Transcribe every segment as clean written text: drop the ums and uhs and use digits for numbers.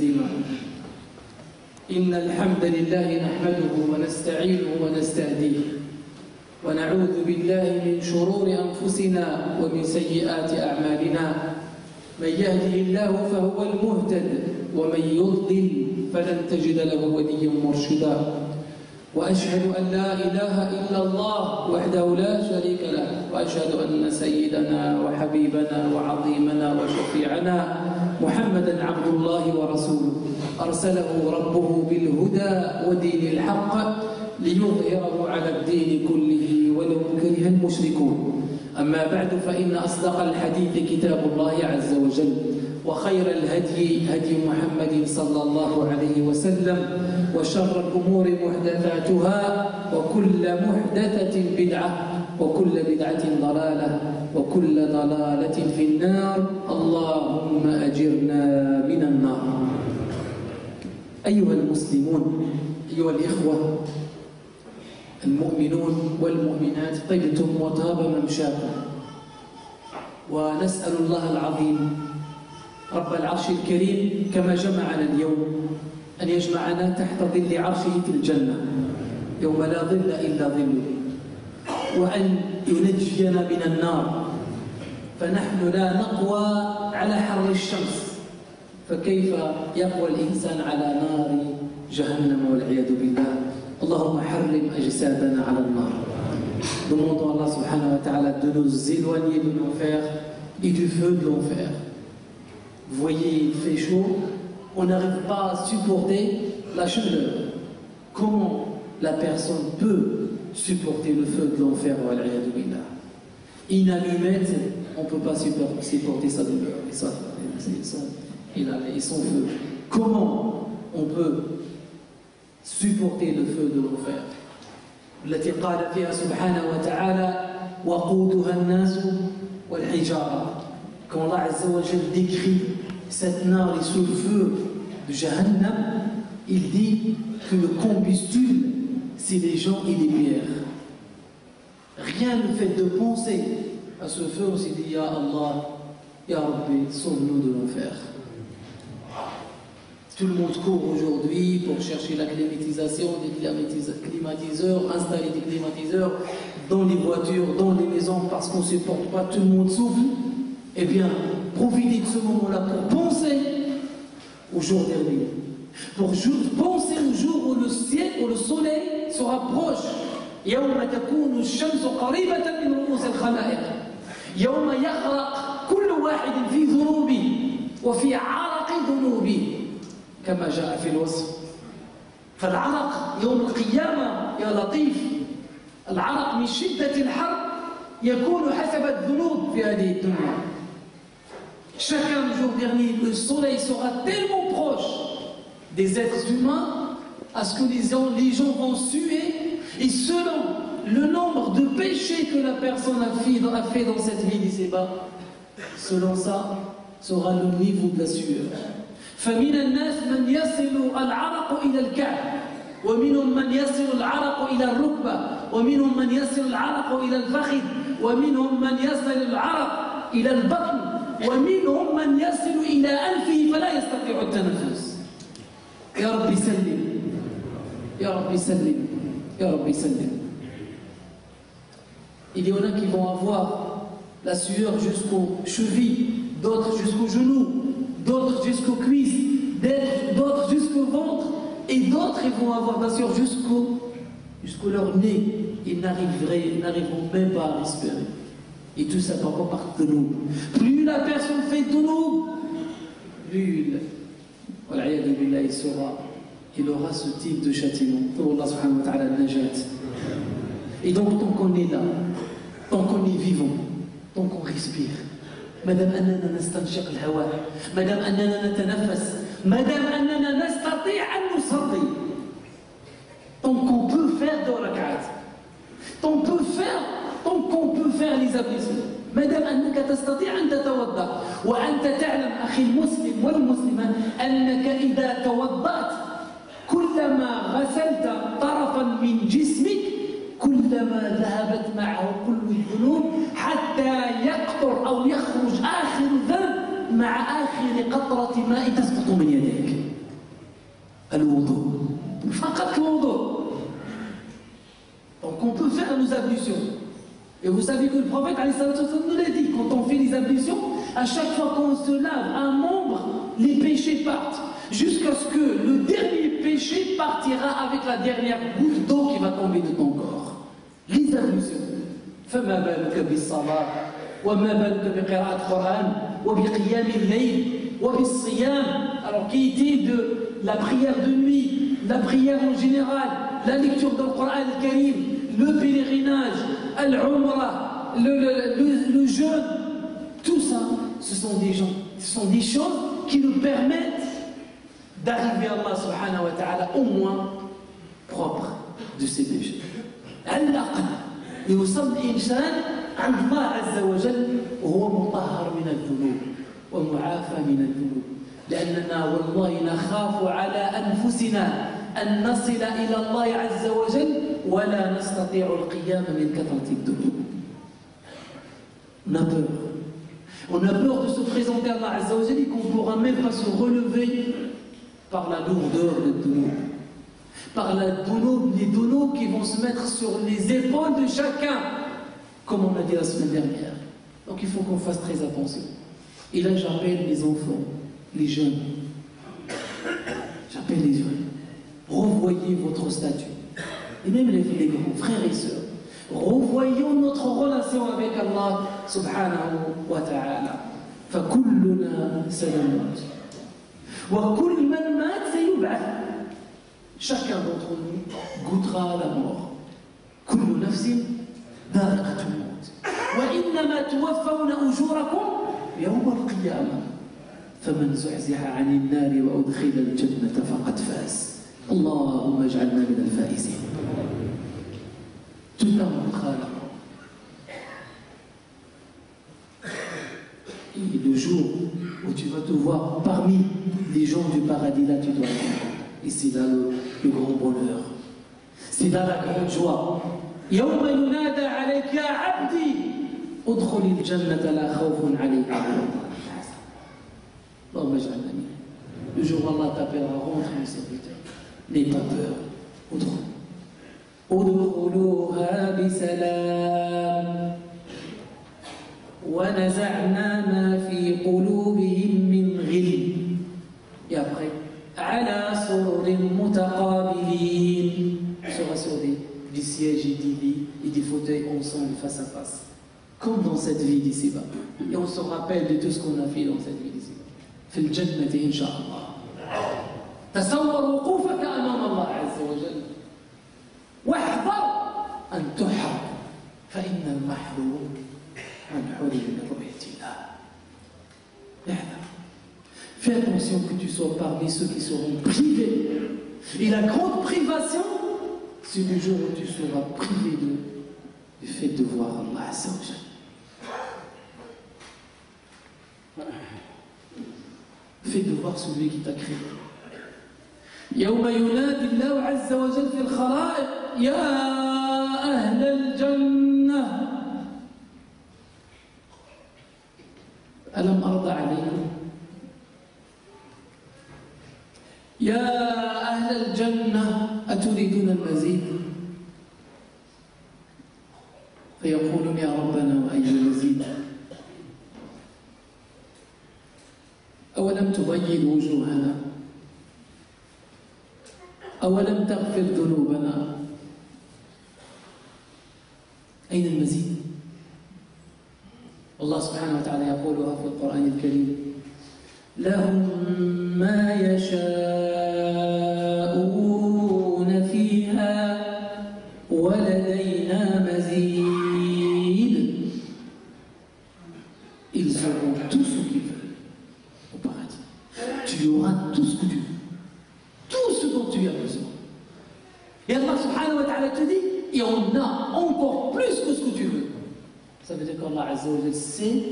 تسليما. إن الحمد لله نحمده ونستعينه ونستهديه ونعوذ بالله من شرور أنفسنا ومن سيئات أعمالنا. من يهده الله فهو المهتد ومن يضلل فلن تجد له وليا مرشدا. وأشهد أن لا إله إلا الله وحده لا شريك له، وأشهد أن سيدنا وحبيبنا وعظيمنا وشفيعنا محمدا عبد الله ورسوله، أرسله ربه بالهدى ودين الحق ليظهره على الدين كله ولو كره المشركون. أما بعد، فإن أصدق الحديث كتاب الله عز وجل، وخير الهدي هدي محمد صلى الله عليه وسلم، وشر الأمور محدثاتها، وكل محدثة بدعة، وكل بدعة ضلالة، وكل ضلالة في النار. اللهم أجرنا من النار. أيها المسلمون، أيها الإخوة المؤمنون والمؤمنات، طبتم وطاب ممشاكم، ونسأل الله العظيم رب العرش الكريم كما جمعنا اليوم أن يجمعنا تحت ظل عرشه في الجنة يوم لا ظل إلا ظله، وأن ينجينا من النار، فنحن لا نقوى على حر الشمس، فكيف يقوى الإنسان على نار جهنم والعياذ بالله. اللهم حرم أجسادنا على النار. Demandons à Allah subhanahu wa ta'ala de nous éloigner de l'enfer et du feu de l'enfer. Vous voyez, il fait chaud, on n'arrive pas à supporter la chaleur. Comment la personne peut supporter le feu de l'enfer? Inallumette, on ne peut pas supporter sa douleur et son feu. Comment on peut supporter le feu de l'enfer? التي قال فيها سبحانه وتعالى وقودها الناس والحجارة. Quand Allah Azza wa Jal décrit cette nar et ce feu de Jahannam, il dit que le combustible, c'est les gens et les pierres. Rien ne fait de penser à ce feu, on s'est dit Ya Allah, Ya Rabbi, sauve-nous de l'enfer. Tout le monde court aujourd'hui pour chercher la climatisation, des climatiseurs, installer des climatiseurs dans les voitures, dans les maisons, parce qu'on ne supporte pas, tout le monde souffle. Eh bien, profitez de ce moment-là pour penser au jour dernier, pour penser au jour où le ciel, où le soleil se rapproche. يوم تكون الشمس قريبة من رؤوس الخلائق، يوم يغرق كل واحد في ذنوبه وفي عرق ذنوبه كما جاء في الوصف. فالعرق يوم القيامة يا لطيف، العرق من شدة الحر يكون حسب الذنوب في هذه الدنيا. Chacun le jour dernier, le soleil sera tellement proche des êtres humains à ce que les gens vont suer, et selon le nombre de péchés que la personne a fait dans cette vie d'ici-bas, selon ça sera le niveau de la sueur. فمن الناس من يصل العرق إلى الكعب، ومنهم من يصل العرق إلى الركبة، ومنهم من يصل العرق إلى الفخذ، ومنهم من يصل العرق إلى البطن، ومنهم من يصل إلى أنفه فلا يستطيع التنفس. يا رب سلم، يا رب سلم، يا رب سلم. Il y en a qui vont avoir la sueur jusqu'aux chevilles, d'autres jusqu'aux genoux, d'autres jusqu'aux cuisses, d'autres jusqu'au ventre, et d'autres ils vont avoir la sueur jusqu'au leur nez. Ils n'arriveront même pas à respirer. Et tout ça par de nous. Plus la personne fait de nous, plus il aura ce type de châtiment. Allah subhanahu wa ta'ala najat. Et donc tant qu'on est là, tant qu'on est vivant, tant qu'on respire, مادام أننا نستنشق الهواء، مادام أننا نتنفس، مادام أننا نستطيع أن نصلي، tant qu'on peut faire deux rak'at, tant qu'on peut faire les ablutions، مادام أنك تستطيع أن تتوضأ، وأنت تعلم أخي المسلم والمسلمة أنك إذا توضأت كلما غسلت طرفا من جسمك كلما ذهبت معه كل الذنوب حتى يقطر أو يخرج آخر ذنب مع آخر قطرة ماء تسقط من يديك. Al-wudu. Faqat al-wudu. Donc on peut faire nos ablutions. Et vous savez que le prophète nous l'a dit, quand on fait les ablutions, à chaque fois qu'on se lave un membre, les péchés partent. Jusqu'à ce que le dernier péché partira avec la dernière goutte d'eau qui va tomber de ton corps. Les ablutions. فما بالك بالصلاة وما بالك بقراءة القرآن وبقيام الليل وبالصيام. Alors qui était de la prière de nuit, la prière en général, la lecture du Coran al-Karim, le pèlerinage, al-Umrah, le jeûne, tout ça, ce sont des choses qui nous permettent d'arriver à Allah subhanahu wa ta'ala au moins propre de ses péchés. الأقل يوصل الإنسان عند الله عز وجل وهو مطهر من الذنوب ومعافى من الذنوب لأننا والله نخاف على أنفسنا أن نصل إلى الله عز وجل ولا نستطيع القيام من كثرة الذنوب. On a peur de se présenter à Allah Azza wa Jalla et qu'on ne pourra même pas se relever par la lourdeur de dhunub, par les dhunub qui vont se mettre sur les épaules de chacun, comme on a dit la semaine dernière. Donc il faut qu'on fasse très attention. Et là j'appelle les enfants, les jeunes, j'appelle les jeunes, revoyez votre statut, et même les grands frères et sœurs, revoyons notre relation avec Allah subhanahu wa ta'ala. فَكُلُّنَا سَيَمُوتُ وَكُلُّ مَنْ مَاتَ سَيُبْعَث. Chacun d'entre nous goûtera la mort. كُلُّ نَفْسٍ ذَائِقَةُ الْمَوْتِ وَإِنَّمَا تُوَفَّوْنَ أُجُورَكُمْ يَوْمَ الْقِيَامَةِ فَمَنْ زُحْزِحَ عَنِ النَّارِ وَأُدْخِلَ الْجَنَّةَ فَقَدْ فَازَ. اللهم اجعلنا من الفائزين. Tout t'amènera la mort. Et le jour où tu vas te voir parmi les gens du paradis, là tu dois être. Et c'est là le grand bonheur. C'est là la grande joie. يوم ينادى عليك يا عبدي ادخل الجنة لا خوف عليك ولا هم يحزنون. اللهم اجعلنا منهم. Le jour où Allah t'appellera, rentre mes serviteurs. N'aie pas peur. Autrement. ادخلوها بسلام ونزعنا ما في قلوبهم من غل. Et après, على سرر متقابلين. Sera sur des sièges et des lits et des fauteuils ensemble face à face. Comme dans cette vie d'ici-bas. Et on se rappelle de tout ce qu'on a fait dans cette vie d'ici-bas. في الجنة إن شاء الله. تصور وقوفك أمام الله عز وجل. واحذر أن تحرم فإن المحروم من حرم من رؤية الله. احذر. Fais attention que tu sois parmi ceux qui seront privés. Et la grande privation, c'est le jour où tu seras privé du fait de voir Allah Azza wa Jalla. Fait de voir celui qui t'a créé. يوم ينادي الله عز وجل في الخلائق يا أهل الجنة ألم أرضى عليكم يا أهل الجنة أتريدون المزيد فيقولون يا ربنا وأي المزيد أولم تبيض وجوهنا أولم تغفر ذنوبنا أين المزيد؟ الله سبحانه وتعالى يقولها في القرآن الكريم لهم ما يشاءون فيها ولدينا مزيد. Ils auront tout ce qu'ils veulent au paradis. Tu auras tout ce que tu veux. Tout ce dont tu as besoin. Et Allah subhanahu wa ta'ala te dit, et on a encore plus que ce que tu veux. Ça veut dire qu'Allah Azza wa Jalla sait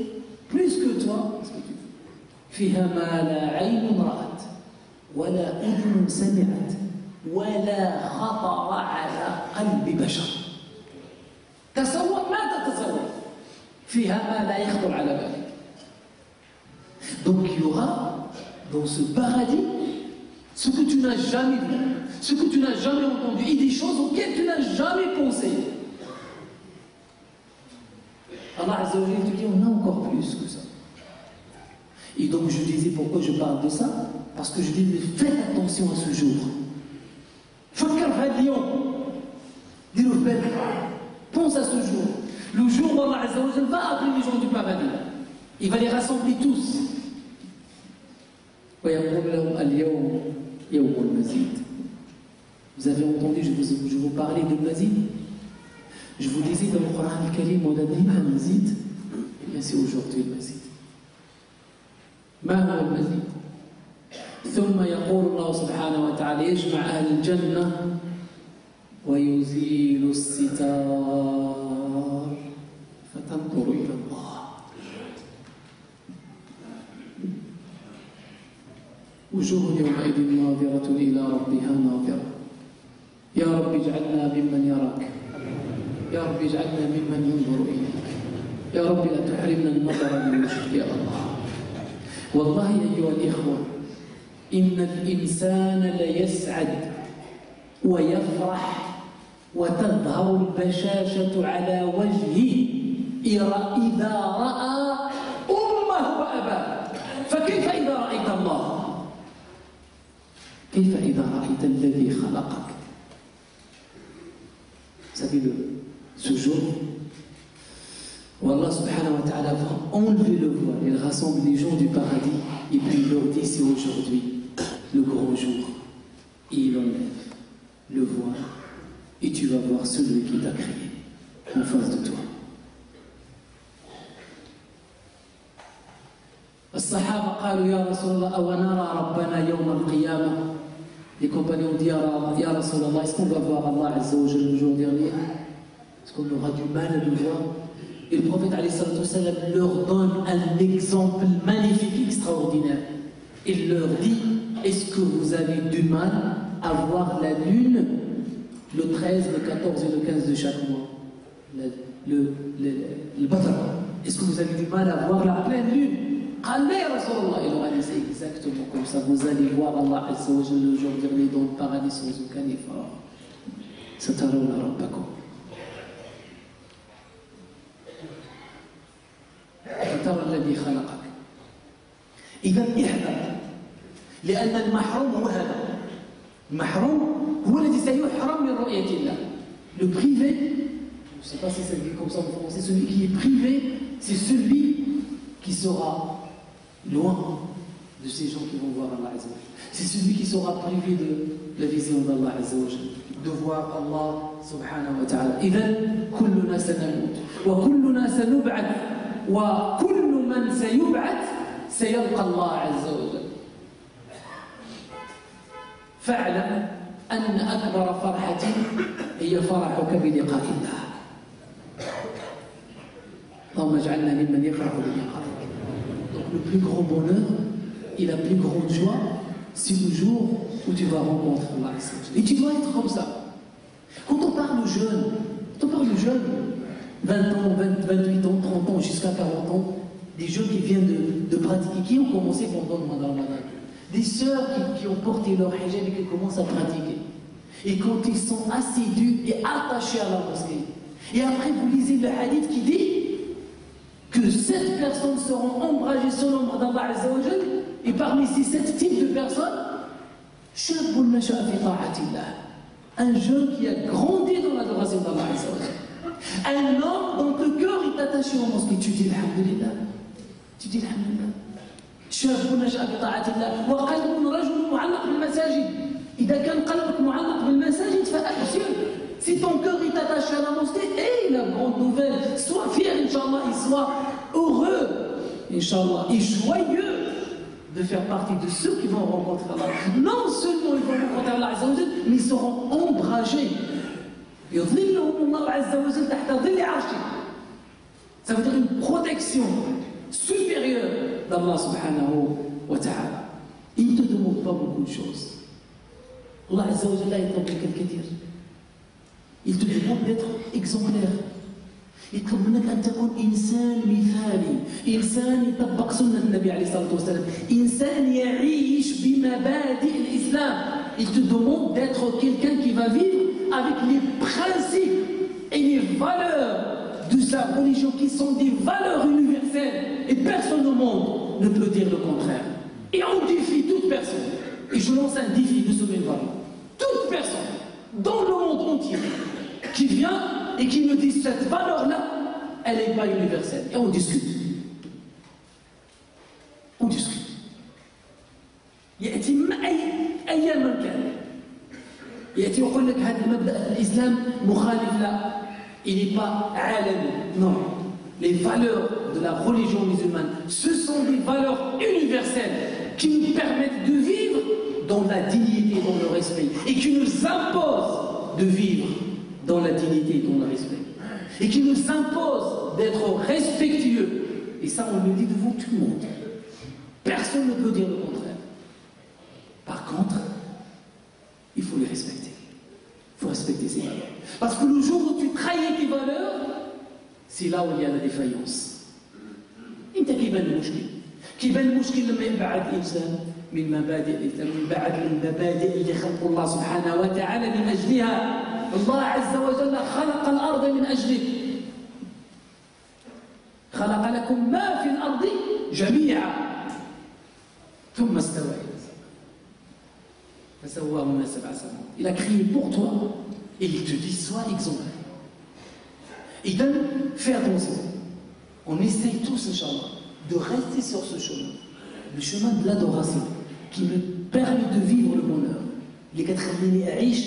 plus que toi ce que tu veux. فيها ما لا عين رأت ولا أذن سمعت ولا خطر على قلب بشر. تصور ما تتصور. فيها ما لا يخطر على بالك. Donc il y aura dans ce paradis ce que tu n'as jamais vu, ce que tu n'as jamais entendu, et des choses auxquelles tu n'as jamais pensé. Allah Azza wa Jalla te dit, on a encore plus que ça. Et donc je disais, pourquoi je parle de ça? Parce que je disais, faites attention à ce jour. Fakar Fadion, dis-le belle, pense à ce jour. Le jour où Allah Azza wa Jalla va appeler les gens du paradis. Il va les rassembler tous. Vous avez entendu, je vous parlais de Mazid. Je vous disais dans le Coran al-Karim, on a dit Mazid. Et bien c'est aujourd'hui le Mazid. ما هو المزيد؟ ثم يقول الله سبحانه وتعالى يجمع أهل الجنة ويزيل الستار فتنظر إلى الله. وجوه يومئذ ناظرة إلى ربها ناظرة. يا رب اجعلنا ممن يراك، يا رب اجعلنا ممن ينظر إليك، يا رب لا تحرمنا النظر لوجهك يا الله. والله أيها الإخوة إن الإنسان ليسعد ويفرح وتظهر البشاشة على وجهه إذا رأى أمه وأباه، فكيف إذا رأيت الله؟ كيف إذا رأيت الذي خلقك؟ Vous savez, ce jour où Allah subhanahu wa ta'ala va enlever le voile, il rassemble les gens du paradis et puis il leur dit, c'est aujourd'hui le grand jour. Et il enlève le voile et tu vas voir celui qui t'a créé en face de toi. الصحابة قالوا يا رسول الله أو نرى ربنا يوم القيامة. Les compagnons ont dit Ya Rasulallah, est-ce qu'on va voir Allah Azza wa Jalla le jour dernier? Est-ce qu'on aura du mal à le voir? Et le prophète alayhi salatu wa sallam leur donne un exemple magnifique, extraordinaire. Il leur dit, est-ce que vous avez du mal à voir la lune le 13, le 14 et le 15 de chaque mois? Le Badr. Est-ce que vous avez du mal à voir la pleine lune? Il leur a dit, c'est exactement comme ça. Vous allez voir Allah Azza wa Jalla le jour dernier dans le paradis sans aucun effort. Satarawna rabbakum. فترى الذي خلقك. إذا احذر لأن المحروم هو هذا. المحروم هو الذي سيحرم من رؤية الله. Le privé, je ne sais pas si ça dit comme ça en français, celui qui est privé, c'est celui qui sera loin de ces gens qui vont voir Allah Azza wa Jalla. C'est celui qui sera privé de la vision d'Allah Azza wa Jalla, de voir Allah subhanahu wa ta'ala. إذن كلنا سنموت وكلنا سنبعث وكل من سيبعث سيلقى الله عز وجل. فاعلم أن أكبر فرحة هي فرحك بلقاء الله. اللهم اجعلنا ممن يفرح بلقائك. Donc le plus grand bonheur et la plus grande joie, c'est le jour où tu vas rencontrer Allah. Et tu dois être comme ça. Quand on parle aux jeunes, 20 ans, 28 ans, 30 ans, jusqu'à 40 ans, des jeunes qui viennent de pratiquer, qui ont commencé pendant le Ramadan, des sœurs qui ont porté leur hijab et qui commencent à pratiquer. Et quand ils sont assidus et attachés à la mosquée, et après vous lisez le hadith qui dit que 7 personnes seront ombragées sur l'ombre d'Allah Azza wa Jalla, et parmi ces 7 types de personnes, un jeune qui a grandi dans l'adoration d'Allah Azza wa Jalla. Un homme dont le cœur est attaché au mosquée. Tu dis Alhamdulillah. Tu dis Alhamdulillah. شاب نشأ بطاعة الله وقلب رجل معلق بالمساجد. إذا كان قلبك معلق بالمساجد فأبشر. Si ton cœur est attaché à la mosquée, et la grande nouvelle, sois fier, Inch'Allah, et sois heureux, Inch'Allah, et joyeux de faire partie de ceux qui vont rencontrer Allah. Non seulement ils vont rencontrer Allah, mais ils seront ombragés. يظللهم الله عز وجل تحت ظل عرشه. Ça veut dire une protection supérieure d'Allah subhanahu wa ta'ala. Il ne te demande pas beaucoup de choses. Allah Azza wa Jalla est un peu. Il te demande d'être exemplaire. يطلب منك أن تكون إنسان مثالي، إنسان يطبق سنة النبي عليه الصلاة والسلام، إنسان يعيش بمبادئ الإسلام. Il te demande d'être quelqu'un qui va vivre avec les principes et les valeurs de sa religion qui sont des valeurs universelles. Et personne au monde ne peut dire le contraire. Et on défie toute personne. Et je lance un défi de ce même valeur. Toute personne dans le monde entier qui vient et qui me dit cette valeur-là, elle n'est pas universelle. Et on discute. On discute. يأتي أيام كان يأتي يقول لك هذا المبدأ في الإسلام مخالف لا il n'est pas عالمي. Non, les valeurs de la religion musulmane, ce sont des valeurs universelles qui nous permettent de vivre dans la dignité et dans le respect et qui nous imposent de vivre dans la dignité et dans le respect et qui nous imposent d'être respectueux. Et ça, on le dit devant tout le monde. Personne ne peut dire le contraire. Par contre, il faut les respecter. Il faut respecter ces valeurs. Parce que le jour où tu trahis tes valeurs, c'est là où il y a la défaillance. انت كيبان المشكل. كيبان المشكل لما يبعد الانسان من مبادئ الاسلام، يبعد من المبادئ اللي خلق الله سبحانه وتعالى من اجلها. الله عز وجل خلق الارض من اجلك. خلق لكم ما في الارض جميعا ثم استوى الى فسواهن سبع سماوات. Il a créé pour toi et il te dit sois exemplaire. Il donne, fais attention. On essaye tous, Inch'Allah, de rester sur ce chemin, le chemin de l'adoration, qui me permet de vivre le bonheur. Les quatre أعيش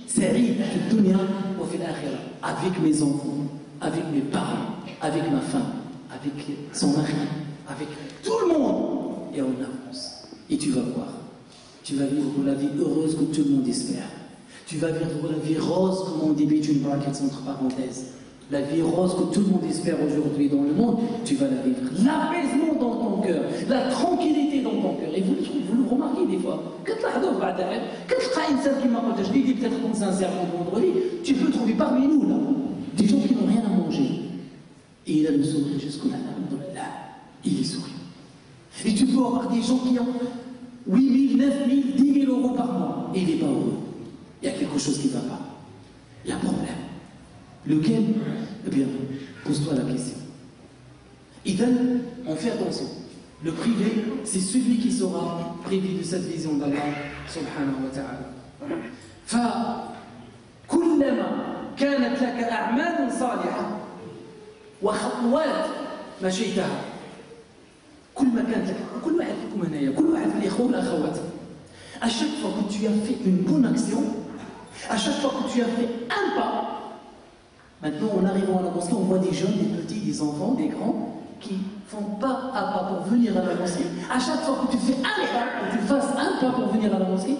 سعيد في الدنيا وفي الآخرة, avec mes enfants, avec mes parents, avec ma femme, avec son mari, avec tout le monde. Et on avance. Et tu vas voir. Tu vas vivre la vie heureuse que tout le monde espère. Tu vas vivre la vie rose, comme on débute une braquette entre parenthèses. La vie rose que tout le monde espère aujourd'hui dans le monde, tu vas la vivre. L'apaisement dans ton cœur, la tranquillité dans ton cœur. Et vous le remarquez des fois. Quand tu as une salle qui m'a dit peut-être comme sincèrement vendredi, tu peux trouver parmi nous là des gens qui n'ont rien à manger. Et il a le sourire jusqu'au là, il est souriant. Et tu peux avoir des gens qui ont 8 000, 9 000, 10 000 euros par mois. Et il n'est pas heureux. Il y a quelque chose qui ne va pas. Il y a un problème. Lequel? Eh bien, pose-toi la question. Idem, on fait attention. Le privé, c'est celui qui sera privé de cette vision d'Allah subhanahu wa ta'ala. فكلما كانت لك أعمال صالحة وخطوات مشيتها كل ما كانت لك كل واحد فيكم هنايا كل واحد من الإخوة والأخوات à chaque fois que tu as fait une bonne action, à chaque fois que tu as fait un pas. Maintenant, en arrivant à la mosquée, on voit des jeunes, des petits, des enfants, des grands, qui font pas à pas pour venir à la mosquée. À chaque fois que tu fais un pas, que tu fasses un pas pour venir à la mosquée,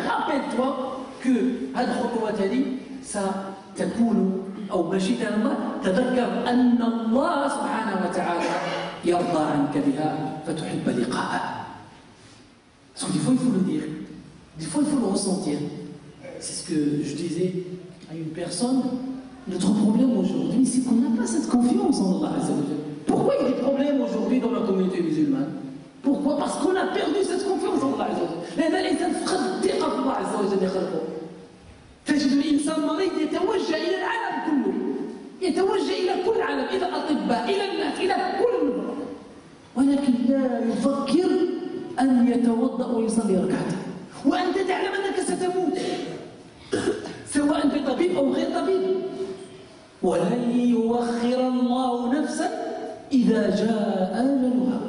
rappelle-toi que ça تكون أو مشيت الله تذكر أن الله سبحانه وتعالى يرضى عنك بها فتحب لقاءه. Parce que des fois, il faut le dire. Des fois, il faut le ressentir. C'est ce que je disais à une personne. Notre problème aujourd'hui, c'est qu'on n'a pas cette confiance en Allah. Pourquoi il y a des problèmes aujourd'hui dans la communauté musulmane? Pourquoi? Parce qu'on a perdu cette confiance en Allah. لأن الإنسان فقد الثقة في الله عز وجل خلقه. تجد الإنسان مريض يتوجه إلى العالم كله. يتوجه إلى كل العالم، إلى الأطباء، إلى الناس، إلى كل، ولكن لا يفكر أن يتوضأ ويصلي ركعتين. وأنت تعلم أنك ستموت سواء بطبيب أو غير طبيب. ولن يؤخر الله نفسا إذا جاء أجلها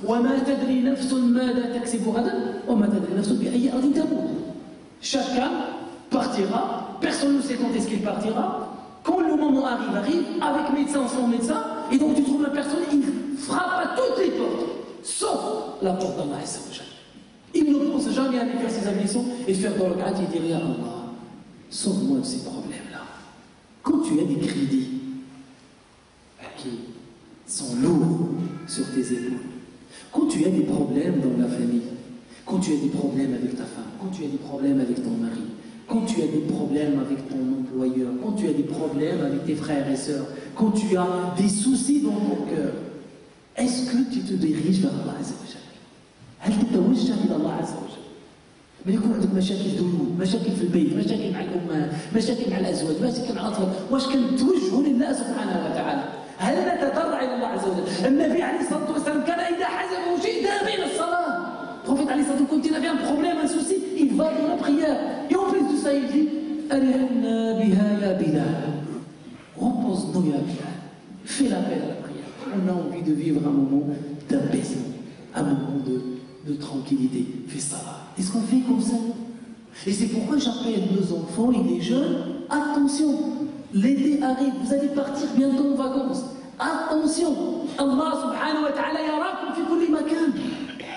وما تدري نفس ماذا تكسب غدا وما تدري نفس بأي أرض تموت. Chacun partira, personne ne sait quand est-ce qu'il partira. Quand le moment arrive, avec médecin ou sans médecin, et donc tu trouves la personne, il frappe à toutes les portes, sauf la porte d'Allah. Il ne pense jamais à aller faire ses ablutions et faire dans le cadre et dire Allah, sauve-moi de ces problèmes-là. Quand tu as des crédits qui sont lourds sur tes épaules, quand tu as des problèmes dans la famille, quand tu as des problèmes avec ta femme, quand tu as des problèmes avec ton mari, quand tu as des problèmes avec ton employeur, quand tu as des problèmes avec tes frères et sœurs, quand tu as des soucis dans ton cœur, est-ce que tu te diriges vers Allah Azza wa Jalla? هل تتوجه إلى الله عز وجل؟ ما يكون عندك مشاكل ديون، مشاكل في البيت، مشاكل مع الأمهات، مشاكل مع الأزواج، مشاكل مع الأطفال، واش كنتوجهوا لله سبحانه وتعالى؟ هل نتضرع إلى الله عز وجل؟ النبي عليه الصلاة والسلام كان إذا حزبه شيء ذهب إلى الصلاة. Prophète Ali Sadou, quand il avait un problème, un souci, il va dans la prière. Et en plus de ça, il dit Arihna biha ya Bilal. Repose-nous ya Bilal. Fais l'appel à la prière. On a envie de vivre un moment d'apaisement, un moment de tranquillité. Fais ça. Est-ce qu'on fait comme ça? Et c'est pourquoi j'appelle nos enfants et les jeunes, attention, l'été arrive, vous allez partir bientôt en vacances. Attention, Allah subhanahu wa ta'ala yarakum fi kulli makan.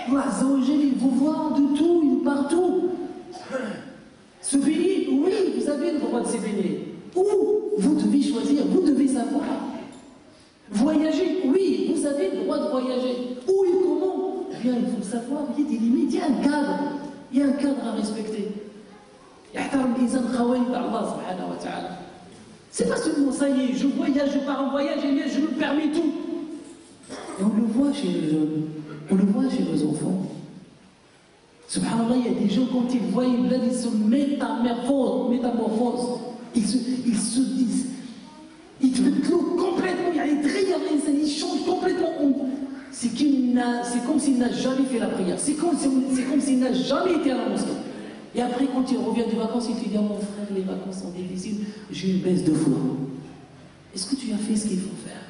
Allah Azza wa Jalla, il vous voit de tout, il est partout. Se baigner, oui, vous avez le droit de se baigner. Où vous devez choisir, vous devez savoir. Voyager, oui, vous avez le droit de voyager. Où et comment? Eh bien, il faut savoir, il y a des limites, il y a un cadre. Il y a un cadre à respecter. C'est pas seulement ça y est, je voyage, je pars en voyage, et bien je me permets tout. Et on le voit chez les jeunes. On le voit chez nos enfants. Subhanallah, il y a des gens, quand ils voient une blague, ils se métamorphosent. Ils se disent, ils te complètement, ils changent complètement. C'est comme s'il n'a jamais fait la prière. C'est comme s'il n'a jamais été à la mosquée. Et après, quand il revient des vacances, il te dit ah, mon frère, les vacances sont difficiles, j'ai une baisse de foi. Est-ce que tu as fait ce qu'il faut faire?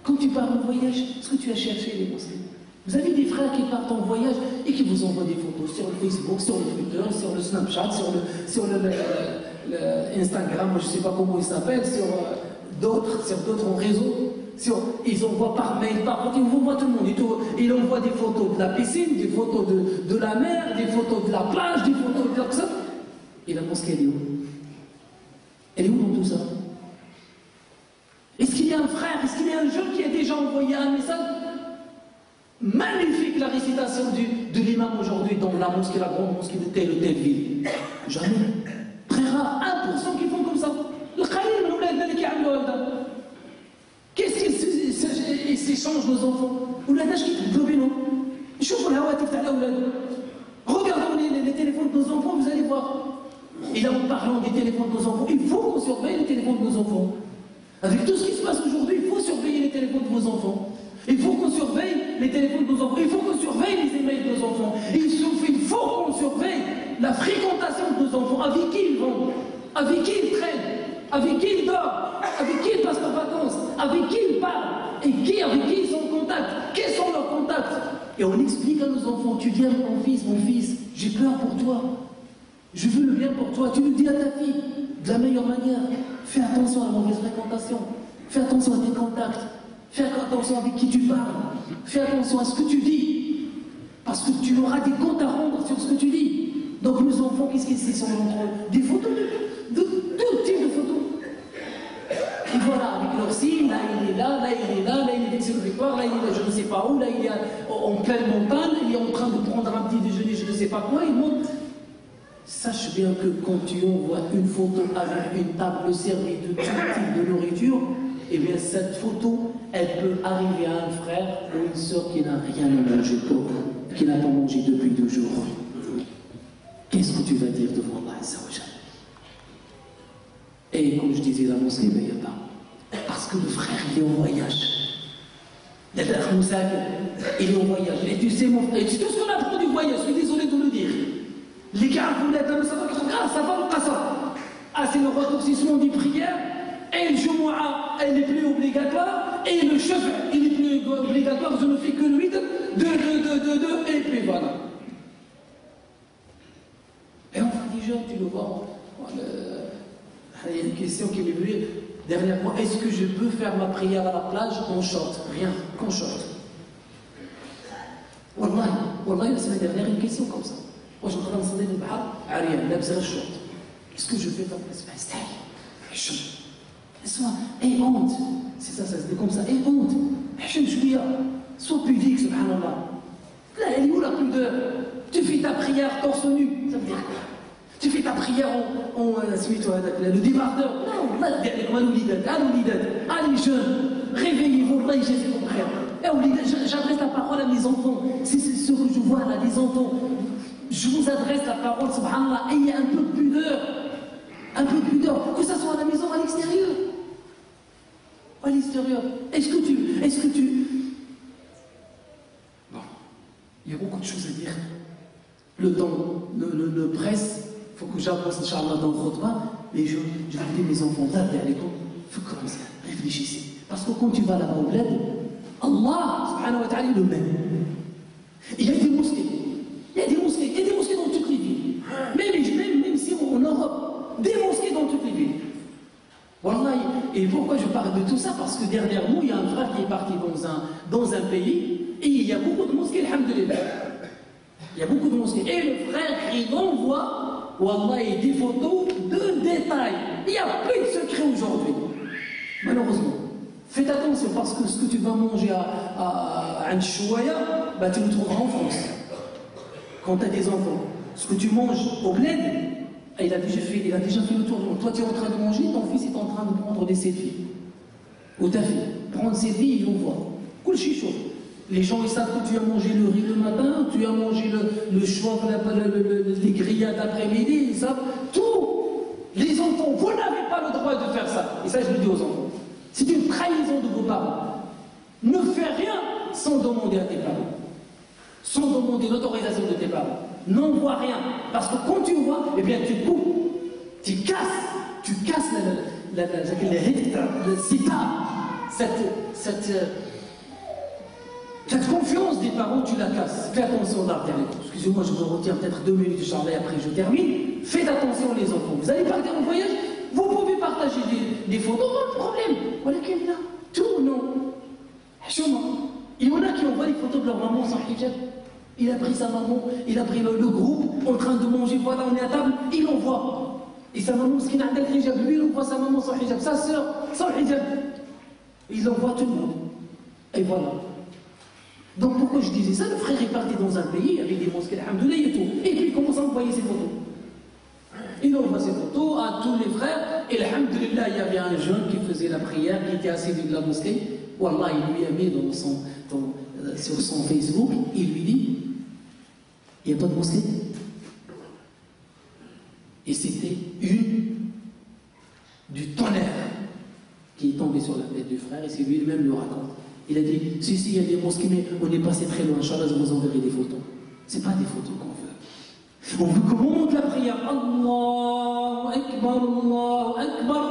Quand tu pars en voyage, est-ce que tu as cherché les mosquées? Vous avez des frères qui partent en voyage et qui vous envoient des photos sur le Facebook, sur le Twitter, sur le Snapchat, sur le Instagram, je ne sais pas comment il s'appelle, sur d'autres réseaux. Ils envoient par mail, ils envoient tout le monde. Ils envoient des photos de la piscine, des photos de la mer, des photos de la plage, des photos de ça. Et la mosquée, elle est où? Elle est où dans tout ça? Est-ce qu'il y a un frère, est-ce qu'il y a un jeune qui a déjà envoyé un message? Magnifique la récitation de l'imam aujourd'hui dans la mosquée, la grande mosquée de telle ou telle ville. Jamais. Très rare. 1% qui font comme ça. Le khalil, qu'est-ce qu'ils s'échangent nos enfants? Regardons les téléphones de nos enfants, vous allez voir. Et là, en parlant des téléphones de nos enfants, il faut qu'on surveille les téléphones de nos enfants. Avec tout ce qui se passe aujourd'hui, il faut surveiller les téléphones de nos enfants. Il faut qu'on surveille les téléphones de nos enfants. Il faut qu'on surveille les emails de nos enfants. Il faut qu'on surveille la fréquentation de nos enfants. Avec qui ils vont? Avec qui ils traînent? Avec qui ils dorment? Avec qui ils passent leurs vacances? Avec qui ils parlent? Et avec qui ils sont en contact? Quels sont leurs contacts? Et on explique à nos enfants, tu dis à mon fils, j'ai peur pour toi. Je veux le bien pour toi. Tu le dis à ta fille de la meilleure manière. Fais attention à la mauvaise fréquentation. Fais attention à tes contacts. Fais attention avec qui tu parles. Fais attention à ce que tu dis. Parce que tu auras des comptes à rendre sur ce que tu dis. Donc nos enfants, qu'est-ce qu'ils sont entre eux? Des photos de tout type de photos. Et voilà, avec leur signe, là il est là, là il est là, là il est sur le victoire, là il est je ne sais pas où, là il est en pleine montagne, il est en train de prendre un petit déjeuner, je ne sais pas quoi, il monte. Sache bien que quand tu envoies une photo avec une table servie de tout type de nourriture, eh bien cette photo, elle peut arriver à un frère ou une soeur qui n'a rien mangé, qui n'a pas mangé depuis 2 jours. Qu'est-ce que tu vas dire devant Allah Azza wa Jalla? Et comme je disais, la mosquée, il n'y a pas. Parce que le frère, il est en voyage. Il est en voyage. Et tu sais, mon frère, et tu sais tout ce qu'on apprend du voyage, je suis désolé de le dire. Les gars, vous l'êtes dans le savoir, ça va le qasar. Ah, c'est le raccourcissement des prières. Et le Jumu'ah, elle n'est plus obligatoire. Et le chef, il n'est plus obligatoire. Je ne fais que lui et puis voilà. Et on va déjà, tu le vois. Il y a une question qui m'est venue dernièrement. Est-ce que je peux faire ma prière à la plage en short? Rien, qu'en short. Wallahi, la semaine dernière, une question comme ça. Moi, je suis en train de s'en aller à rien, là, c'est le short. Qu'est-ce que je fais comme ça? Aie honte. C'est ça, ça se dit comme ça. Aie honte. Sois pudique, subhanallah. Là, elle est où la pudeur? Tu fais ta prière torse nu. Ça veut dire quoi? Tu fais ta prière le débardeur. Non, allez jeunes, réveillez-vous, j'ai mon frère. J'adresse la parole à mes enfants. C'est ce que je vois là, les enfants. Je vous adresse la parole, subhanallah, et il y a un peu de pudeur. Un peu de pudeur, que ce soit à la maison, à l'extérieur. À l'extérieur. Est-ce que tu... Bon, il y a beaucoup de choses à dire. Le temps ne presse. Il faut que j'avance, Inch'Allah, dans le khutbah. Mais je vous dis, mes enfants, il faut commencer, réfléchissez. Parce que quand tu vas là-bas au bled, Allah, subhanahu wa ta'ala, le même. Il y a des mosquées. Il y a des mosquées dans toutes les villes. Même si en Europe, des mosquées dans toutes les villes. Wallahi, et pourquoi je parle de tout ça? Parce que dernièrement, il y a un frère qui est parti dans un pays et il y a beaucoup de mosquées, alhamdulillah. Il y a beaucoup de mosquées. Et le frère, il envoie, wallahi, des photos de détails. Il n'y a plus de secret aujourd'hui. Malheureusement. Faites attention parce que ce que tu vas manger à Anchouaya, bah, tu le trouveras en France. Quand tu as des enfants. Ce que tu manges au bled, il a déjà fait le tour du monde. Toi, tu es en train de manger, ton fils est en train de prendre des selfies. Ou ta fille. Prendre selfies, ils l'envoient. Cool chicho. Les gens, ils savent que tu as mangé le riz le matin, tu as mangé le choix, les grillades d'après-midi, ils savent tout. Les enfants, vous n'avez pas le droit de faire ça. Et ça, je le dis aux enfants. C'est une trahison de vos parents. Ne fais rien sans demander à tes parents. Sans demander l'autorisation de tes parents. N'envoie rien. Parce que quand tu vois, eh bien tu coupes, tu casses cette confiance des parents, tu la casses. Fais attention d'arrêter. Excusez-moi, je me retiens peut-être 2 minutes de charler, après je termine. Faites attention les enfants. Vous allez partir en voyage, vous pouvez partager des photos, pas de problème. Voilà qu'il y a. Tout, non. Il y en a qui envoient les photos de leur maman sans hijab. Il a pris sa maman, il a pris le groupe, en train de manger, voilà, on est à table, il envoie. Et sa maman, ce qui n'a pas de hijab, lui, il envoie sa maman sans hijab, sa soeur sans hijab. Il envoie tout le monde. Et voilà. Donc pourquoi je disais ça? Le frère est parti dans un pays avec des mosquées, alhamdoulilah et tout. Et puis il commence à envoyer ses photos. Il envoie ses photos à tous les frères. Et alhamdoulilah, il y avait un jeune qui faisait la prière, qui était assis de la mosquée. Wallah, il lui a mis sur son Facebook, il lui dit, il n'y a pas de mosquée. Et c'était une du tonnerre qui est tombé sur la tête du frère, et c'est lui-même le raconte. Il a dit, si, il y a des mosquées, mais on est passé très loin, Inch'Allah, je vous enverrai des photos. Ce n'est pas des photos qu'on veut. On veut qu'on monte la prière. Allahu Akbar, Allahu Akbar.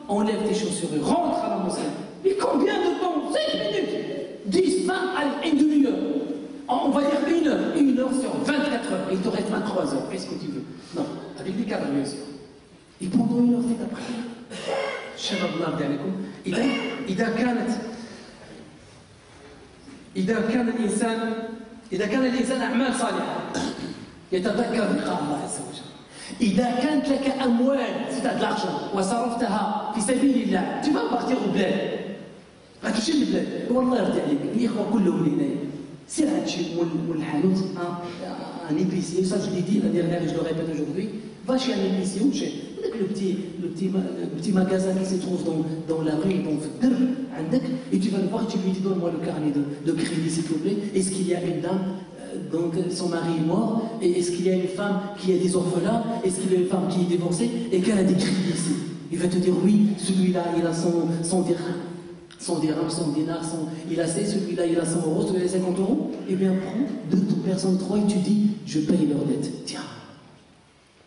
Enlève tes chaussures, rentre à la mosquée. Mais combien de temps? 5 minutes, 10, 20, allez, une demi-heure. On va dire 1 heure. 1 heure sur 24 heures. Il te reste 23 heures. Qu'est-ce que tu veux? Non, avec des cadres, bien sûr. Et pendant 1 heure, fais ta prière. شباب الله يرضي عليكم. إذا كان الإنسان أعمال صالحة يتذكر لقاء الله عز وجل. إذا كانت لك أموال c'est de l'argent وصرفتها في سبيل الله tu vas partir au bled. غتمشي للبلاد والله يرضي عليك الإخوة كلهم هنا. سير هادشي مول الحانوت un épicier, ça je l'ai dit la dernière et je le répète aujourd'hui. Va chez un épicier ou chez le petit magasin qui se trouve dans la rue, et tu vas le voir et tu lui dis donne-moi le carnet de crédit s'il te plaît. Est-ce qu'il y a une dame, donc son mari est mort, et est-ce qu'il y a une femme qui a des orphelins, est-ce qu'il y a une femme qui est divorcée et qu'elle a des crédits ici? Il va te dire oui, celui-là il a son dirham, son dinar, il a celui-là il a 100 euros, celui-là 50 euros. Eh bien prends 2 personnes, 3 et tu dis je paye leur dette. Tiens.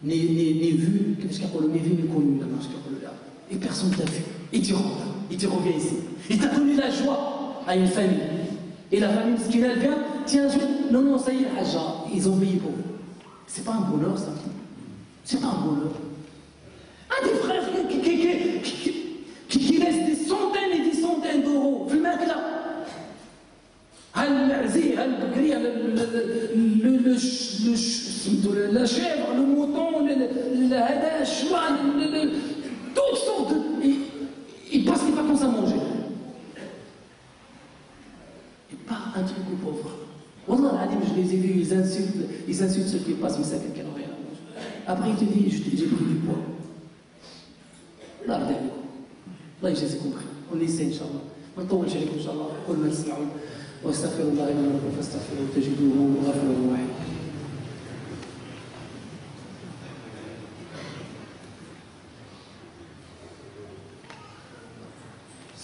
Ni vu, qu'est-ce qu'il y a ni vu, ni connu, là. Et personne ne t'a vu. Et tu rentres, et tu reviens ici. Et tu as donné la joie à une famille. Et la famille, ce qu'il a vient, tiens, non, ça y est, Hajja, ils ont payé pour vous. C'est pas un bonheur, ça. C'est pas un bonheur. Un des frères qui laisse des centaines et des centaines d'euros. Fais le là. La chèvre, le mouton, la hadash, toutes sortes de... Ils passent les vacances à manger. Et pas un truc aux pauvres. Wallah, je les ai vus, ils insultent ceux qui passent, mais ça, quelqu'un n'a rien à manger. Après, il te dit, j'ai pris du poids. لا رضي عليكم الله يجازيكم بخير ونسى ان شاء الله ما نطولش عليكم ان شاء الله قول ما تسمعون واستغفر الله لي ولكم فاستغفروه تجدوه غفورا رحيما.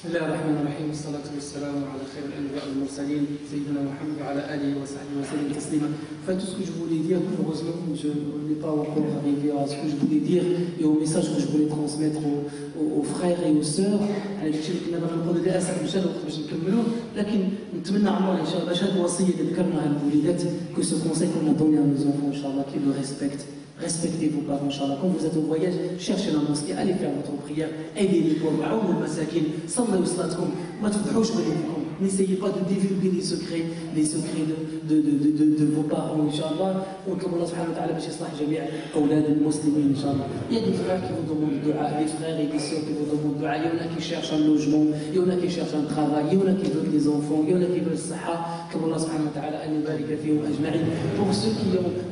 بسم الله الرحمن الرحيم والصلاة والسلام على خير الأنبياء والمرسلين سيدنا محمد وعلى آله وصحبه وسلم تسليما. Enfin, tout ce que je voulais dire, malheureusement, je n'ai pas encore arrivé à ce que je voulais dire et au message que je voulais transmettre aux frères et aux sœurs. أنا بشي كنا نقولوا للأسف مش هنقدر باش نكملوا لكن نتمنى عمر إن شاء الله باش هذه الوصية اللي ذكرناها للوليدات que ce conseil qu'on a donné à nos enfants إن شاء الله qu'ils le respectent. Respectez vos parents, Inch'Allah. Quand vous êtes au voyage, cherchez la mosquée, allez faire votre prière, aidez les pauvres, aoumou al-masakin, sallahu salatkum, ma tfdhouch walidaykum. N'essayez pas de divulguer les secrets de vos parents, Inch'Allah. ونطلب الله سبحانه وتعالى باش يصلح جميع أولاد المسلمين, Inch'Allah. Il y a des frères qui vous demandent du dua, des frères et des sœurs qui vous demandent du dua. Il y en a qui cherchent un logement, il y en a qui cherchent un travail, il y en a qui veulent des enfants, il y en a qui veulent saha. Comme Allah subhanahu wa ta'ala, an yubarika fihum ajma'in.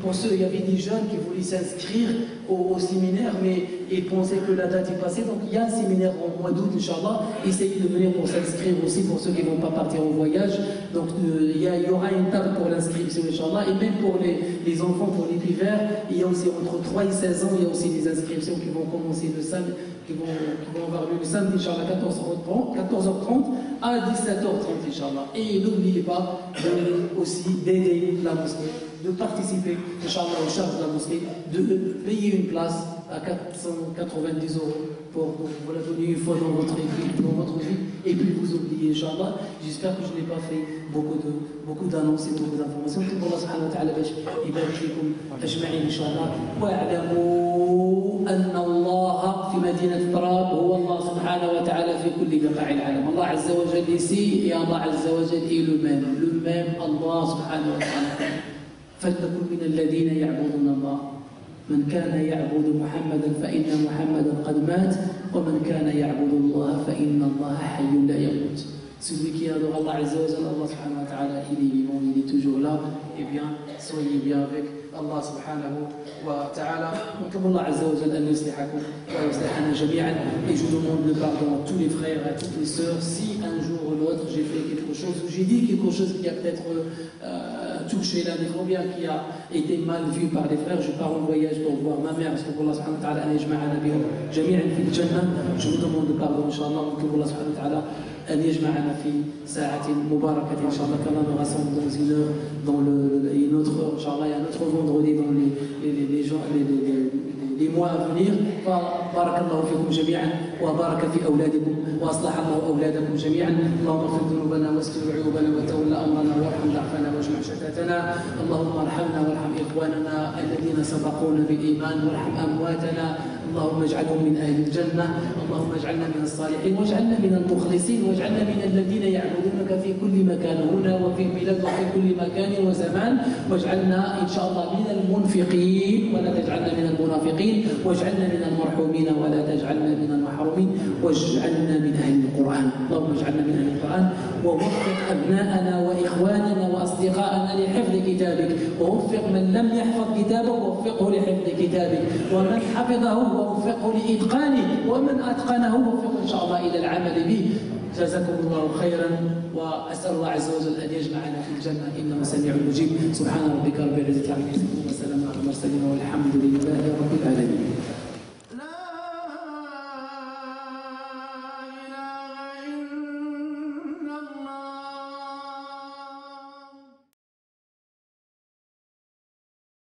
Pour ceux, il y avait des jeunes qui voulaient s'inscrire au séminaire, mais ils pensaient que la date est passée. Donc il y a un séminaire en mois d'août, Inch'Allah. Essayez de venir pour s'inscrire aussi pour ceux qui ne vont pas partir en voyage. Donc il y aura une table pour l'inscription, Inch'Allah. Et même pour les enfants, pour les pivers, il y a aussi entre 3 et 16 ans, il y a aussi des inscriptions qui vont commencer le samedi, qui vont avoir lieu le samedi, Inch'Allah, 14h30 à 17h30, Inch'Allah. Et n'oubliez pas aussi d'aider la mosquée, de participer, Inch'Allah, aux charges de la mosquée, de payer une place à 490 € pour vous la donner une fois dans votre vie, et puis vous oubliez, Inch'Allah. J'espère que je n'ai pas fait beaucoup d'annonces et beaucoup d'informations. Que Allah subhanahu wa ta'ala يبارك فيكم أجمعين إن شاء الله. واعلموا أن الله في مدينة طراب هو الله سبحانه وتعالى في كل بقاع العالم. الله عز وجل ici et Allah عز وجل est le même Allah subhanahu wa ta'ala. فلتكن من الذين يعبدون الله. من كان يعبد محمدا فإن محمدا قد مات ومن كان يعبد الله فإن الله حي لا يموت. Celui qui adore Allah Azza wa Jalla, Allah subhanahu wa ta'ala, il est vivant, il est toujours là. Eh bien, soyez bien avec Allah subhanahu wa ta'ala. Comme Allah Azza wa Jalla, yuslihakum wa yuslihana jami'an. Et je demande le pardon à tous les frères et à toutes les sœurs. Si un jour ou l'autre j'ai fait quelque chose, ou j'ai dit quelque chose qui a peut-être touché l'un des frères, bien qui a été mal vu par les frères, je pars en voyage pour voir ma mère, parce que Allah subhanahu wa ta'ala, je vous demande le pardon, Inch'Allah, que Allah subhanahu wa ta'ala أن يجمعنا في ساعة مباركة إن شاء الله كما nous rassemble dans une heure, dans une autre heure, Inch'Allah, il y a un autre vendredi dans les mois à venir. فبارك الله فيكم جميعا وبارك في أولادكم وأصلح الله أولادكم جميعا. اللهم اغفر ذنوبنا واستر عيوبنا وتول أمرنا وارحم ضعفنا واجمع شتاتنا. اللهم ارحمنا وارحم إخواننا الذين سبقونا بالإيمان وارحم أمواتنا. اللهم اجعلهم من أهل الجنة. اللهم اجعلنا من الصالحين واجعلنا من المخلصين واجعلنا من الذين يعبدونك في كل مكان هنا وفي البلاد وفي كل مكان وزمان. واجعلنا إن شاء الله من المنفقين ولا تجعلنا من المنافقين. واجعلنا من المرحومين ولا تجعلنا من المحرومين. واجعلنا من أهل القرآن. اللهم اجعلنا من أهل القرآن. ووفق أبناءنا وإخواننا وأصدقائنا لحفظ كتابك. ووفق من لم يحفظ كتابك ووفقه لحفظ كتابك. ومن حفظه ووفقه لإتقانه. ومن أتقنه ووفقه إن شاء الله إلى العمل به. جزاكم الله خيرا وأسأل الله عز وجل أن يجمعنا في الجنة إنه سميع مجيب. سبحان ربك رب العزة عما يصفون وسلام على المرسلين والحمد لله رب العالمين.